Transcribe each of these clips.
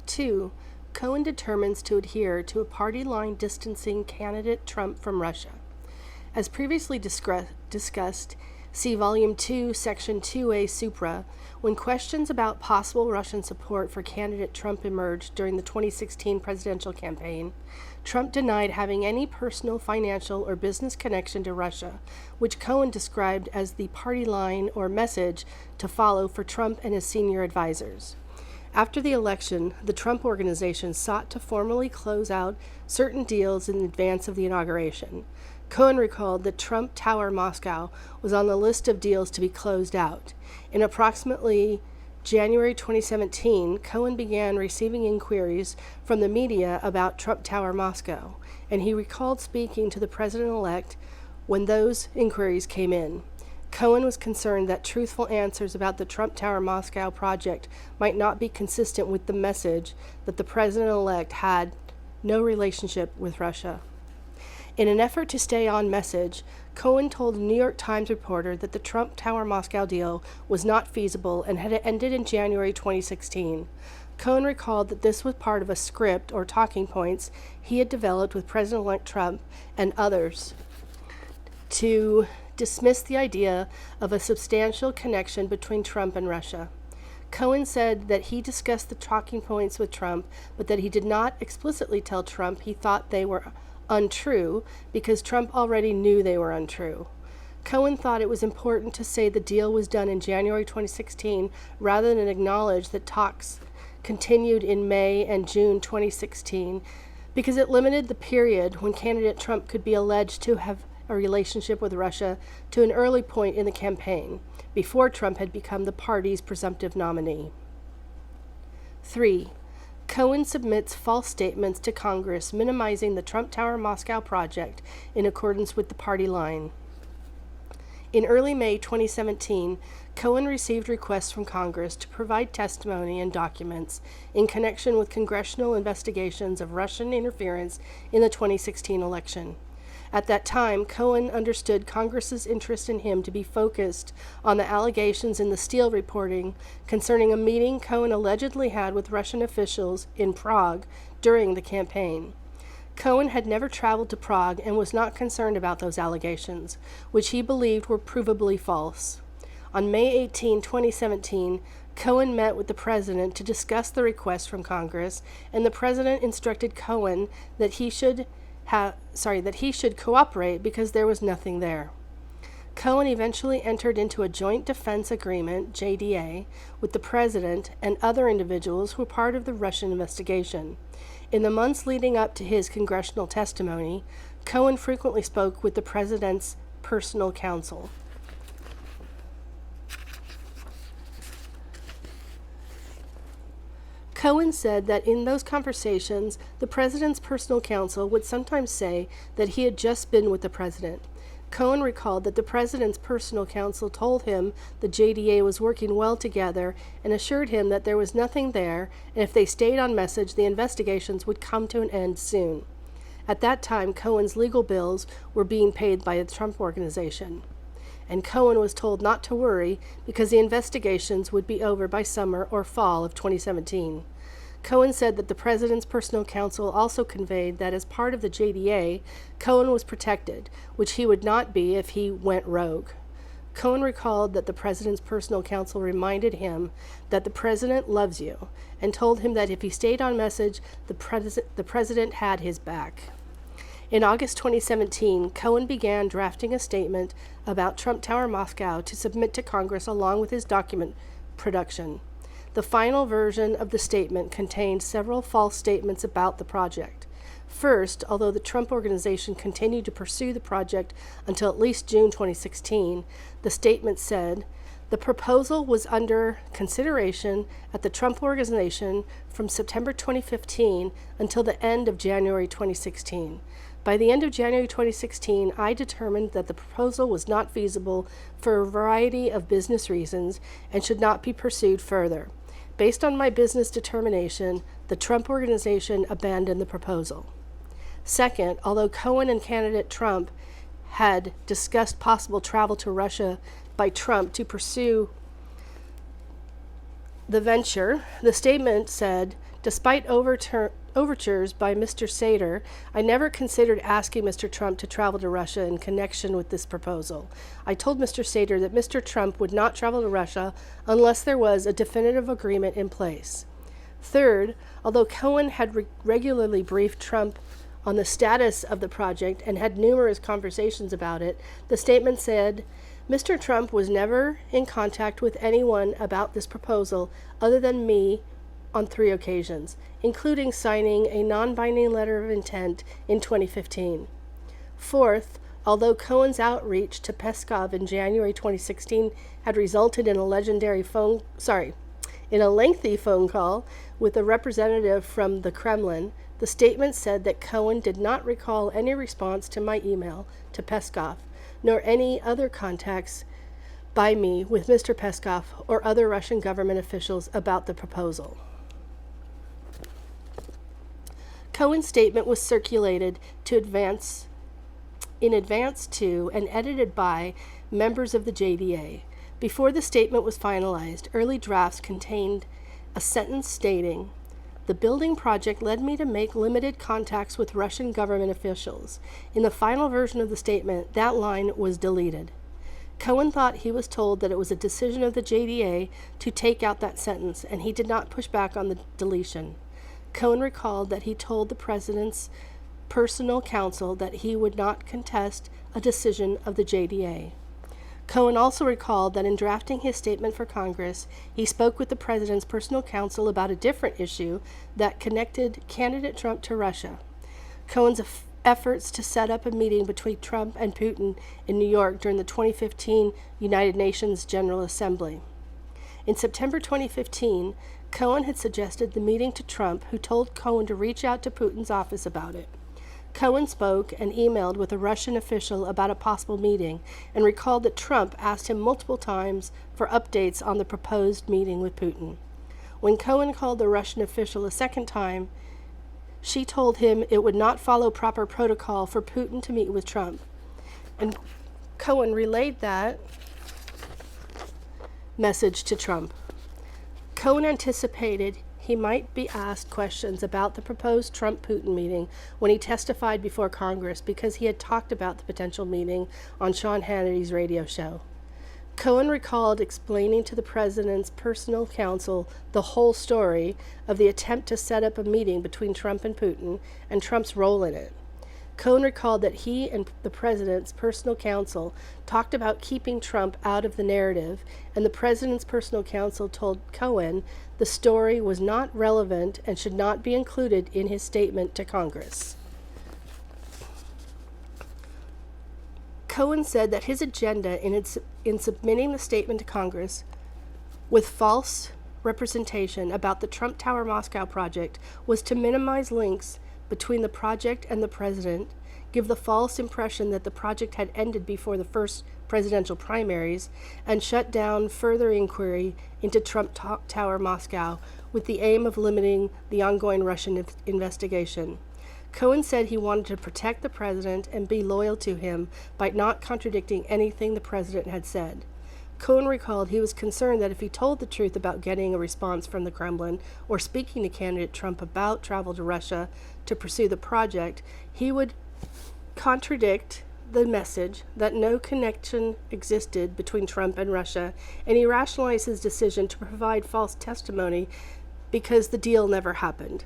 2. Cohen determines to adhere to a party line distancing candidate Trump from Russia. As previously discussed, see Volume 2, Section 2A Supra, when questions about possible Russian support for candidate Trump emerged during the 2016 presidential campaign, Trump denied having any personal, financial, or business connection to Russia, which Cohen described as the party line or message to follow for Trump and his senior advisors. After the election, the Trump Organization sought to formally close out certain deals in advance of the inauguration. Cohen recalled that Trump Tower Moscow was on the list of deals to be closed out. In approximately January 2017, Cohen began receiving inquiries from the media about Trump Tower Moscow, and he recalled speaking to the president-elect when those inquiries came in. Cohen was concerned that truthful answers about the Trump Tower Moscow project might not be consistent with the message that the president-elect had no relationship with Russia. In an effort to stay on message, Cohen told a New York Times reporter that the Trump Tower Moscow deal was not feasible and had ended in January 2016. Cohen recalled that this was part of a script or talking points he had developed with President-elect Trump and others to dismiss the idea of a substantial connection between Trump and Russia. Cohen said that he discussed the talking points with Trump, but that he did not explicitly tell Trump he thought they were untrue because Trump already knew they were untrue. Cohen thought it was important to say the deal was done in January 2016 rather than acknowledge that talks continued in May and June 2016 because it limited the period when candidate Trump could be alleged to have a relationship with Russia to an early point in the campaign, before Trump had become the party's presumptive nominee. 3. Cohen submits false statements to Congress minimizing the Trump Tower Moscow project in accordance with the party line. In early May 2017, Cohen received requests from Congress to provide testimony and documents in connection with congressional investigations of Russian interference in the 2016 election. At that time, Cohen understood Congress's interest in him to be focused on the allegations in the Steele reporting concerning a meeting Cohen allegedly had with Russian officials in Prague during the campaign. Cohen had never traveled to Prague and was not concerned about those allegations, which he believed were provably false. On May 18, 2017, Cohen met with the president to discuss the request from Congress, and the president instructed Cohen that he should cooperate because there was nothing there. Cohen eventually entered into a joint defense agreement, JDA, with the president and other individuals who were part of the Russian investigation. In the months leading up to his congressional testimony, Cohen frequently spoke with the president's personal counsel. Cohen said that in those conversations, the president's personal counsel would sometimes say that he had just been with the president. Cohen recalled that the president's personal counsel told him the JDA was working well together and assured him that there was nothing there, and if they stayed on message, the investigations would come to an end soon. At that time, Cohen's legal bills were being paid by the Trump Organization, and Cohen was told not to worry because the investigations would be over by summer or fall of 2017. Cohen said that the president's personal counsel also conveyed that as part of the JDA, Cohen was protected, which he would not be if he went rogue. Cohen recalled that the president's personal counsel reminded him that the president loves you and told him that if he stayed on message, the president had his back. In August 2017, Cohen began drafting a statement about Trump Tower Moscow to submit to Congress along with his document production. The final version of the statement contained several false statements about the project. First, although the Trump Organization continued to pursue the project until at least June 2016, the statement said, "The proposal was under consideration at the Trump Organization from September 2015 until the end of January 2016. By the end of January 2016, I determined that the proposal was not feasible for a variety of business reasons and should not be pursued further. Based on my business determination, the Trump Organization abandoned the proposal." Second, although Cohen and candidate Trump had discussed possible travel to Russia by Trump to pursue the venture, the statement said, despite overtures by Mr. Sater, I never considered asking Mr. Trump to travel to Russia in connection with this proposal. I told Mr. Sater that Mr. Trump would not travel to Russia unless there was a definitive agreement in place. Third, although Cohen had regularly briefed Trump on the status of the project and had numerous conversations about it, the statement said, Mr. Trump was never in contact with anyone about this proposal other than me on 3 occasions, including signing a non-binding letter of intent in 2015. Fourth, although Cohen's outreach to Peskov in January 2016 had resulted in a lengthy phone call with a representative from the Kremlin, the statement said that Cohen did not recall any response to my email to Peskov, nor any other contacts by me with Mr. Peskov or other Russian government officials about the proposal. Cohen's statement was circulated in advance to and edited by members of the JDA. Before the statement was finalized, early drafts contained a sentence stating, the building project led me to make limited contacts with Russian government officials. In the final version of the statement, that line was deleted. Cohen thought he was told that it was a decision of the JDA to take out that sentence, and he did not push back on the deletion. Cohen recalled that he told the president's personal counsel that he would not contest a decision of the JDA. Cohen also recalled that in drafting his statement for Congress, he spoke with the president's personal counsel about a different issue that connected candidate Trump to Russia. Cohen's efforts to set up a meeting between Trump and Putin in New York during the 2015 United Nations General Assembly. In September 2015, Cohen had suggested the meeting to Trump, who told Cohen to reach out to Putin's office about it. Cohen spoke and emailed with a Russian official about a possible meeting and recalled that Trump asked him multiple times for updates on the proposed meeting with Putin. When Cohen called the Russian official a second time, she told him it would not follow proper protocol for Putin to meet with Trump. And Cohen relayed that message to Trump. Cohen anticipated he might be asked questions about the proposed Trump-Putin meeting when he testified before Congress because he had talked about the potential meeting on Sean Hannity's radio show. Cohen recalled explaining to the president's personal counsel the whole story of the attempt to set up a meeting between Trump and Putin and Trump's role in it. Cohen recalled that he and the president's personal counsel talked about keeping Trump out of the narrative, and the president's personal counsel told Cohen the story was not relevant and should not be included in his statement to Congress. Cohen said that his agenda in submitting the statement to Congress with false representation about the Trump Tower Moscow project was to minimize links between the project and the president, give the false impression that the project had ended before the first presidential primaries, and shut down further inquiry into Trump Tower Moscow with the aim of limiting the ongoing Russian investigation. Cohen said he wanted to protect the president and be loyal to him by not contradicting anything the president had said. Cohen recalled he was concerned that if he told the truth about getting a response from the Kremlin or speaking to candidate Trump about travel to Russia to pursue the project, he would contradict the message that no connection existed between Trump and Russia, and he rationalized his decision to provide false testimony because the deal never happened.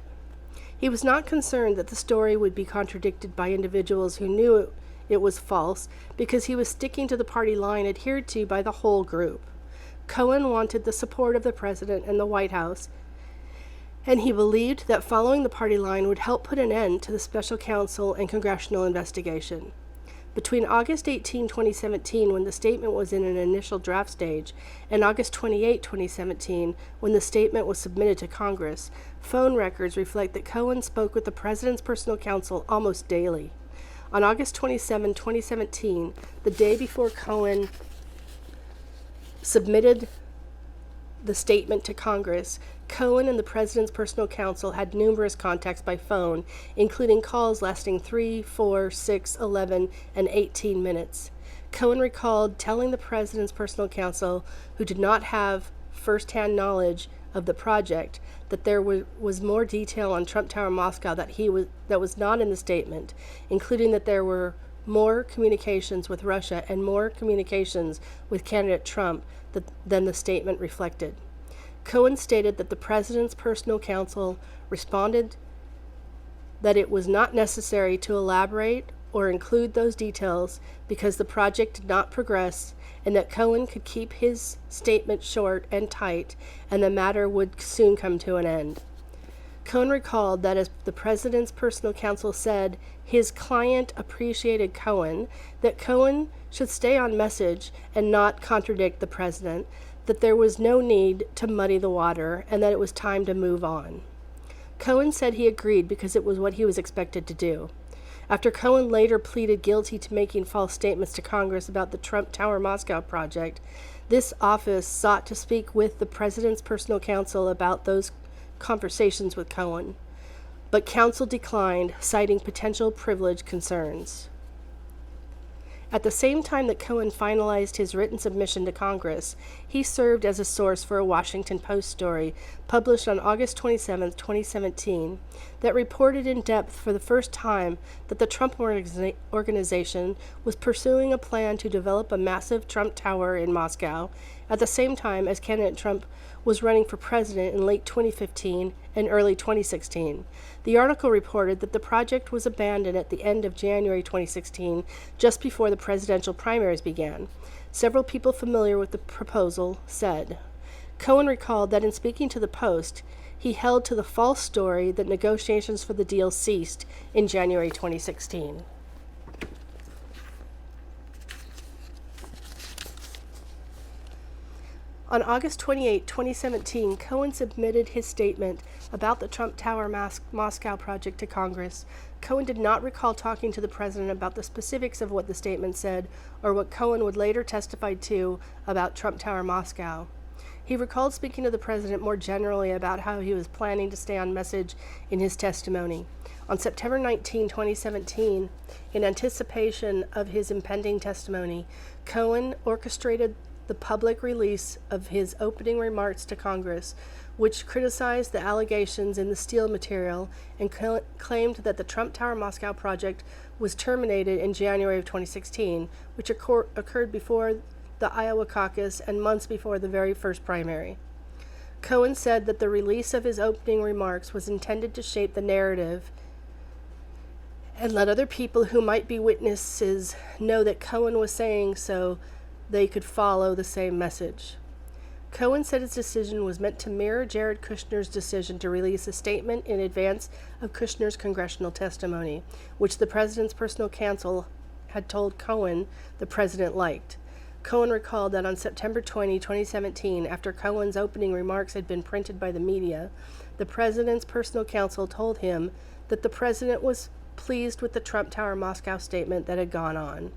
He was not concerned that the story would be contradicted by individuals who knew it was false because he was sticking to the party line adhered to by the whole group. Cohen wanted the support of the president and the White House, and he believed that following the party line would help put an end to the special counsel and congressional investigation. Between August 18, 2017, when the statement was in an initial draft stage, and August 28, 2017, when the statement was submitted to Congress, phone records reflect that Cohen spoke with the president's personal counsel almost daily. On August 27, 2017, the day before Cohen submitted the statement to Congress, Cohen and the president's personal counsel had numerous contacts by phone, including calls lasting 3, 4, 6, 11, and 18 minutes. Cohen recalled telling the president's personal counsel, who did not have first-hand knowledge of the project, that there was more detail on Trump Tower Moscow that was not in the statement, including that there were more communications with Russia and more communications with candidate Trump than the statement reflected. Cohen stated that the president's personal counsel responded that it was not necessary to elaborate or include those details because the project did not progress, and that Cohen could keep his statement short and tight and the matter would soon come to an end. Cohen recalled that as the president's personal counsel said, his client appreciated Cohen, that Cohen should stay on message and not contradict the president, that there was no need to muddy the water, and that it was time to move on. Cohen said he agreed because it was what he was expected to do. After Cohen later pleaded guilty to making false statements to Congress about the Trump Tower Moscow project, this office sought to speak with the president's personal counsel about those conversations with Cohen, but counsel declined, citing potential privilege concerns. At the same time that Cohen finalized his written submission to Congress, he served as a source for a Washington Post story published on August 27, 2017, that reported in depth for the first time that the Trump organization was pursuing a plan to develop a massive Trump Tower in Moscow at the same time as candidate Trump was running for president in late 2015 and early 2016. The article reported that the project was abandoned at the end of January 2016, just before the presidential primaries began. Several people familiar with the proposal said. Cohen recalled that in speaking to the Post, he held to the false story that negotiations for the deal ceased in January 2016. On August 28, 2017, Cohen submitted his statement about the Trump Tower Moscow project to Congress. Cohen did not recall talking to the president about the specifics of what the statement said or what Cohen would later testify to about Trump Tower Moscow. He recalled speaking to the president more generally about how he was planning to stay on message in his testimony. On September 19, 2017, in anticipation of his impending testimony, Cohen orchestrated the public release of his opening remarks to Congress, which criticized the allegations in the Steele material and claimed that the Trump Tower Moscow project was terminated in January of 2016, which occurred before the Iowa caucus and months before the very first primary. Cohen said that the release of his opening remarks was intended to shape the narrative and let other people who might be witnesses know that Cohen was saying so they could follow the same message. Cohen said his decision was meant to mirror Jared Kushner's decision to release a statement in advance of Kushner's congressional testimony, which the president's personal counsel had told Cohen the president liked. Cohen recalled that on September 20, 2017, after Cohen's opening remarks had been printed by the media, the president's personal counsel told him that the president was pleased with the Trump Tower Moscow statement that had gone out.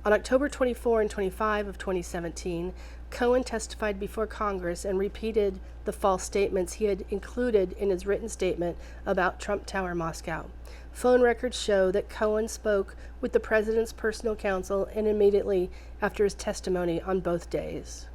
On October 24 and 25 of 2017, Cohen testified before Congress and repeated the false statements he had included in his written statement about Trump Tower Moscow. Phone records show that Cohen spoke with the president's personal counsel and immediately after his testimony on both days.